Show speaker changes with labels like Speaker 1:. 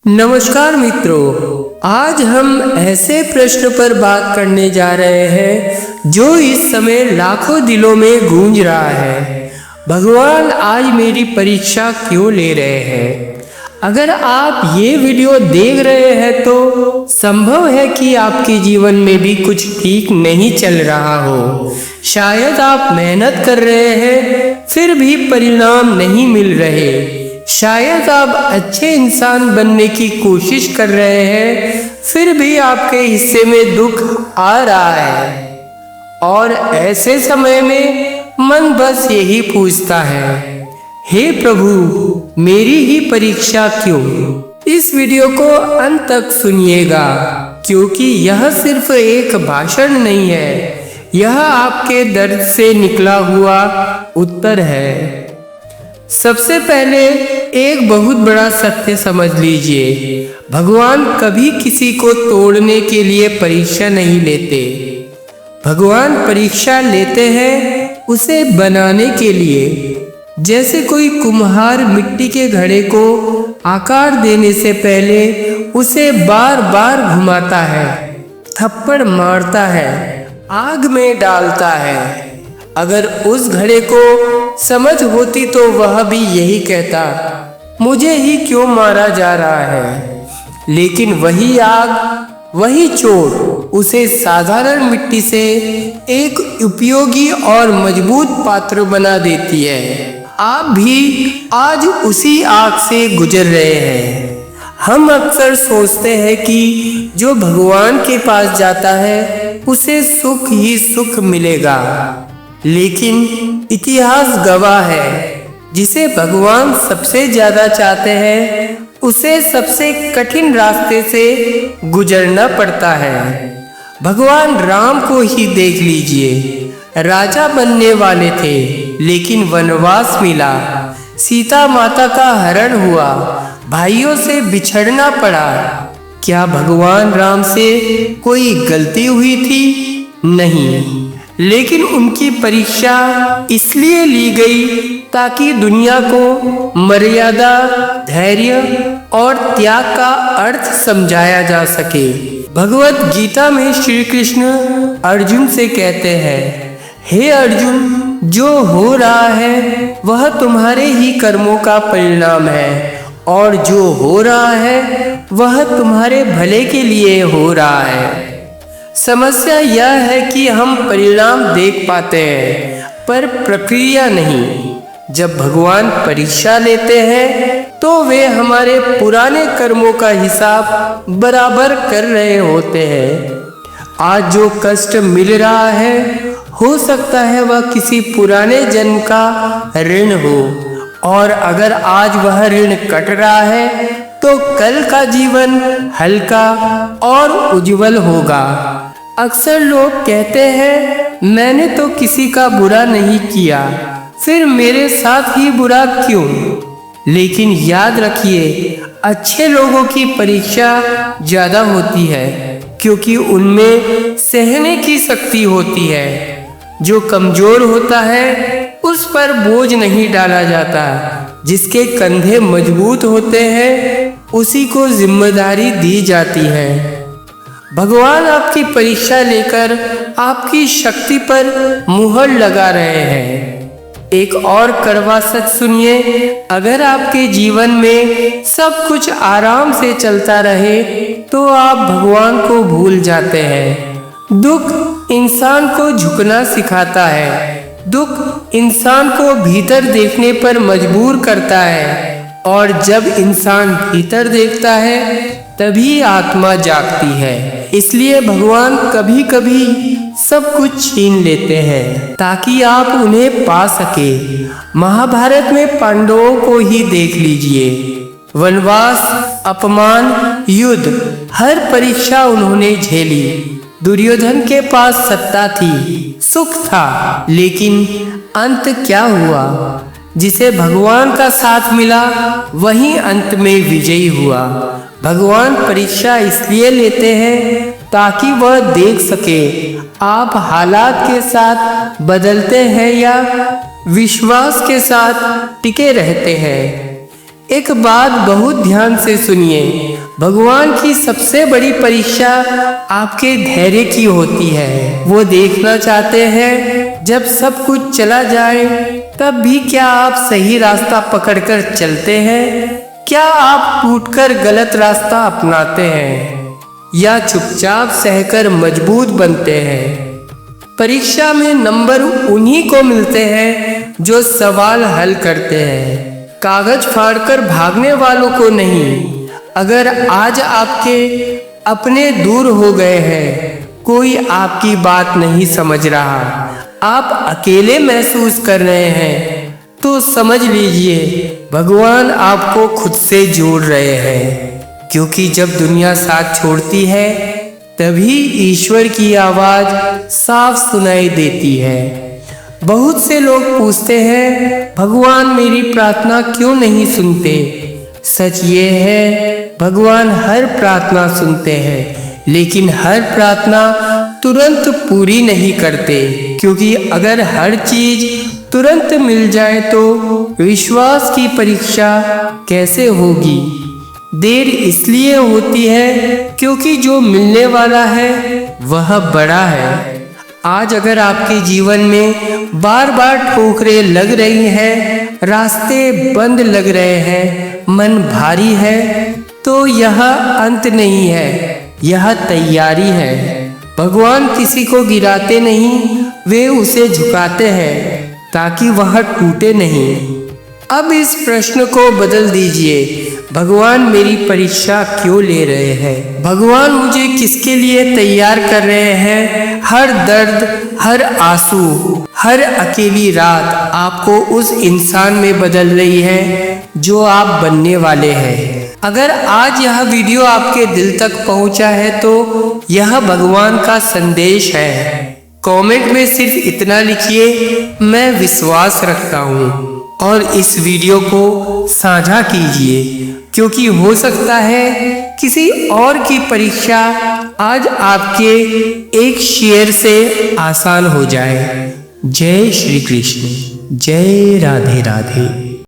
Speaker 1: नमस्कार मित्रों, आज हम ऐसे प्रश्न पर बात करने जा रहे हैं जो इस समय लाखों दिलों में गूंज रहा है। भगवान आज मेरी परीक्षा क्यों ले रहे हैं? अगर आप ये वीडियो देख रहे हैं तो संभव है कि आपके जीवन में भी कुछ ठीक नहीं चल रहा हो। शायद आप मेहनत कर रहे हैं फिर भी परिणाम नहीं मिल रहे। शायद आप अच्छे इंसान बनने की कोशिश कर रहे हैं फिर भी आपके हिस्से में दुख आ रहा है। और ऐसे समय में मन बस यही पूछता है, हे प्रभु मेरी ही परीक्षा क्यों? इस वीडियो को अंत तक सुनिएगा क्योंकि यह सिर्फ एक भाषण नहीं है, यह आपके दर्द से निकला हुआ उत्तर है। सबसे पहले एक बहुत बड़ा सत्य समझ लीजिए, भगवान कभी किसी को तोड़ने के लिए परीक्षा नहीं लेते। भगवान परीक्षा लेते हैं उसे बनाने के लिए। जैसे कोई कुम्हार मिट्टी के घड़े को आकार देने से पहले उसे बार बार घुमाता है, थप्पड़ मारता है, आग में डालता है। अगर उस घड़े को समझ होती तो वह भी यही कहता, मुझे ही क्यों मारा जा रहा है। लेकिन वही आग, वही चोट उसे साधारण मिट्टी से एक उपयोगी और मजबूत पात्र बना देती है। आप भी आज उसी आग से गुजर रहे हैं। हम अक्सर सोचते हैं कि जो भगवान के पास जाता है उसे सुख ही सुख मिलेगा, लेकिन इतिहास गवाह है, जिसे भगवान सबसे ज्यादा चाहते हैं उसे सबसे कठिन रास्ते से गुजरना पड़ता है। भगवान राम को ही देख लीजिए, राजा बनने वाले थे लेकिन वनवास मिला, सीता माता का हरण हुआ, भाइयों से बिछड़ना पड़ा। क्या भगवान राम से कोई गलती हुई थी? नहीं, लेकिन उनकी परीक्षा इसलिए ली गई ताकि दुनिया को मर्यादा, धैर्य और त्याग का अर्थ समझाया जा सके। भगवत गीता में श्री कृष्ण अर्जुन से कहते हैं, हे अर्जुन, जो हो रहा है वह तुम्हारे ही कर्मों का परिणाम है और जो हो रहा है वह तुम्हारे भले के लिए हो रहा है। समस्या यह है कि हम परिणाम देख पाते हैं पर प्रक्रिया नहीं। जब भगवान परीक्षा लेते हैं तो वे हमारे पुराने कर्मों का हिसाब बराबर कर रहे होते हैं। आज जो कष्ट मिल रहा है हो सकता है वह किसी पुराने जन्म का ऋण हो, और अगर आज वह ऋण कट रहा है तो कल का जीवन हल्का और उज्जवल होगा। अक्सर लोग कहते हैं, मैंने तो किसी का बुरा नहीं किया, फिर मेरे साथ ही बुरा क्यों? लेकिन याद रखिए, अच्छे लोगों की परीक्षा ज्यादा होती है क्योंकि उनमें सहने की शक्ति होती है। जो कमजोर होता है उस पर बोझ नहीं डाला जाता, जिसके कंधे मजबूत होते हैं उसी को जिम्मेदारी दी जाती है। भगवान आपकी परीक्षा लेकर आपकी शक्ति पर मुहर लगा रहे हैं। एक और कड़वा सच सुनिए, अगर आपके जीवन में सब कुछ आराम से चलता रहे तो आप भगवान को भूल जाते हैं। दुख इंसान को झुकना सिखाता है, दुख इंसान को भीतर देखने पर मजबूर करता है, और जब इंसान भीतर देखता है तभी आत्मा जागती है। इसलिए भगवान कभी कभी सब कुछ छीन लेते हैं ताकि आप उन्हें पा सके। महाभारत में पांडवों को ही देख लीजिए, वनवास, अपमान, युद्ध, हर परीक्षा उन्होंने झेली। दुर्योधन के पास सत्ता थी, सुख था, लेकिन अंत क्या हुआ? जिसे भगवान का साथ मिला वही अंत में विजयी हुआ। भगवान परीक्षा इसलिए लेते हैं ताकि वह देख सके आप हालात के साथ बदलते हैं या विश्वास के साथ टिके रहते हैं। एक बात बहुत ध्यान से सुनिए, भगवान की सबसे बड़ी परीक्षा आपके धैर्य की होती है। वो देखना चाहते हैं जब सब कुछ चला जाए तब भी क्या आप सही रास्ता पकड़कर चलते हैं, क्या आप टूटकर गलत रास्ता अपनाते हैं या चुपचाप सहकर मजबूत बनते हैं। परीक्षा में नंबर उन्हीं को मिलते हैं जो सवाल हल करते हैं, कागज फाड़कर भागने वालों को नहीं। अगर आज आपके अपने दूर हो गए हैं, कोई आपकी बात नहीं समझ रहा, आप अकेले महसूस कर रहे हैं, तो समझ लीजिए भगवान आपको खुद से जोड़ रहे हैं। क्योंकि जब दुनिया साथ छोड़ती है तभी ईश्वर की आवाज साफ सुनाई देती है। बहुत से लोग पूछते हैं भगवान मेरी प्रार्थना क्यों नहीं सुनते। सच ये है भगवान हर प्रार्थना सुनते हैं, लेकिन हर प्रार्थना तुरंत पूरी नहीं करते। क्योंकि अगर हर चीज तुरंत मिल जाए तो विश्वास की परीक्षा कैसे होगी। देर इसलिए होती है क्योंकि जो मिलने वाला है वह बड़ा है। आज अगर आपके जीवन में बार बार ठोकरें लग रही हैं, रास्ते बंद लग रहे हैं, मन भारी है, तो यह अंत नहीं है, यह तैयारी है। भगवान किसी को गिराते नहीं, वे उसे झुकाते हैं ताकि वह टूटे नहीं। अब इस प्रश्न को बदल दीजिए, भगवान मेरी परीक्षा क्यों ले रहे हैं। भगवान मुझे किसके लिए तैयार कर रहे हैं। हर दर्द, हर आंसू, हर अकेली रात आपको उस इंसान में बदल रही है जो आप बनने वाले हैं। अगर आज यह वीडियो आपके दिल तक पहुंचा है तो यह भगवान का संदेश है। कमेंट में सिर्फ इतना लिखिए, मैं विश्वास रखता हूँ, और इस वीडियो को साझा कीजिए, क्योंकि हो सकता है किसी और की परीक्षा आज आपके एक शेयर से आसान हो जाए। जय श्री कृष्ण, जय राधे राधे।